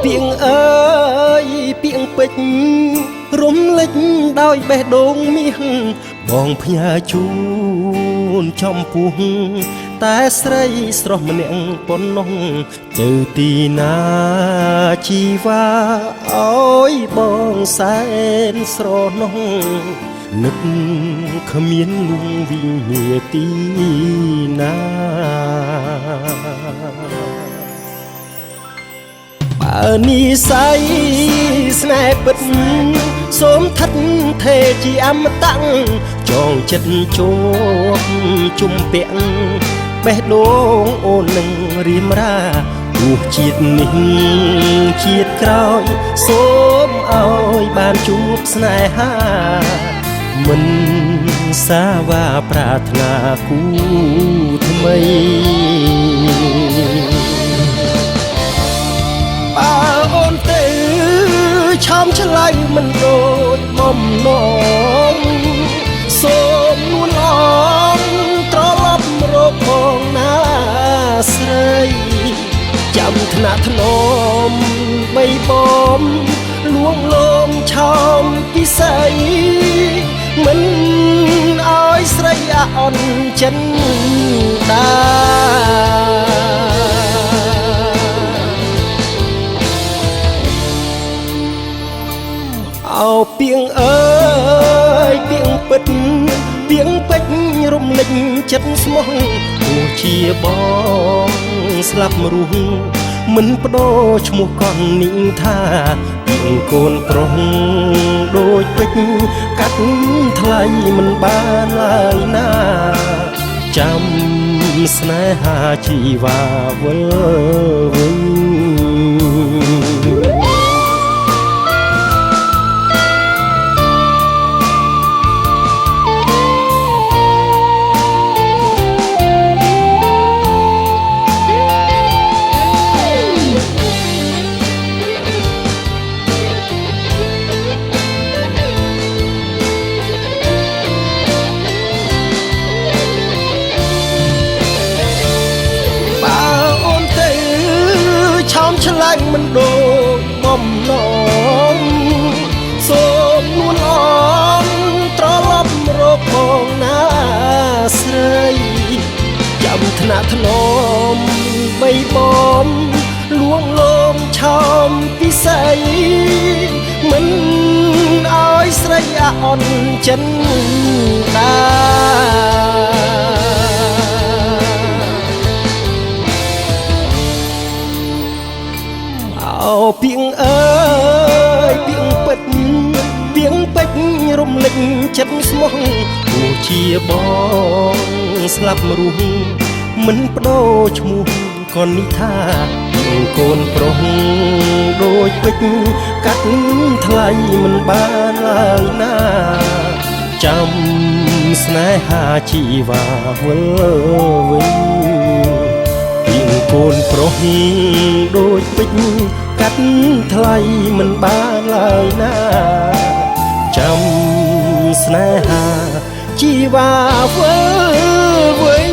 ពីងអើយពីងពេជ្ររំលេចដោយបេះដូងមាសបងផ្ញើជូនចំពោះតែស្រីស្រស់ម្នាក់ប៉ុណ្ណោះទៅទីណាជីវ៉ាអើយបងសែនស្រណោះនឹកគ្មានលួងវិញ្ញាទីណាបើនិស័យស្នេហ៍ពិតសូមថិតថេរជាអមតៈចងចិត្តជួបជុំពាក់បេះដូងអូននឹងរៀមរាទោះជាតិនេះជាតិក្រោយសូមឲ្យបានជួបស្នេហាមិនសាវាប្រាថ្នាគូថ្មីបើអូនទៅឆោមឆ្លៃមិនដូចបំណងសូមនួនអងត្រឡប់រកផងណាស្រីចាំថ្នាក់ថ្នមបីបំលួងលោមឆោមពិស័យមិនឲ្យស្រីអាអន់ចិនដាអោពីងអើយពីងពិតពីងពេជ្ររំលេចចិត្តស្មោះទោះជាបងស្លាប់រស់មិនបដូរឈ្មោះកននីងថាពីងកូនប្រុសដូចពេជ្រកាត់ថ្លៃមិនបានឡើយណាចាំស្នេហាជីវ៉ាវិលវិញឆ្លាញ់មិនដូចបំណងសូមនួនអងត្រឡប់រកផងណាស្រីចាំថ្នាក់ថ្នមបីបំលួងលោមឆោមពិស័យមិនឲ្យស្រីអាអន់ចិនដាអោពីងអើយពីងពិតពីងពេជ្ររំលេចចិត្តស្មោះទោះជាបងស្លាប់រស់មិនបដូរឈ្មោះកននេះថាពីងកូនប្រុសដូចពេជ្រកាត់ថ្លៃមិនបានឡើយណាចាំស្នេហាជីវ៉ាវិលវិញពីងកូនប្រុសដូចពេជ្រកាត់ថ្លៃមិនបានឡើយណាចាំស្នេហាជីវ៉ាវិលវិញ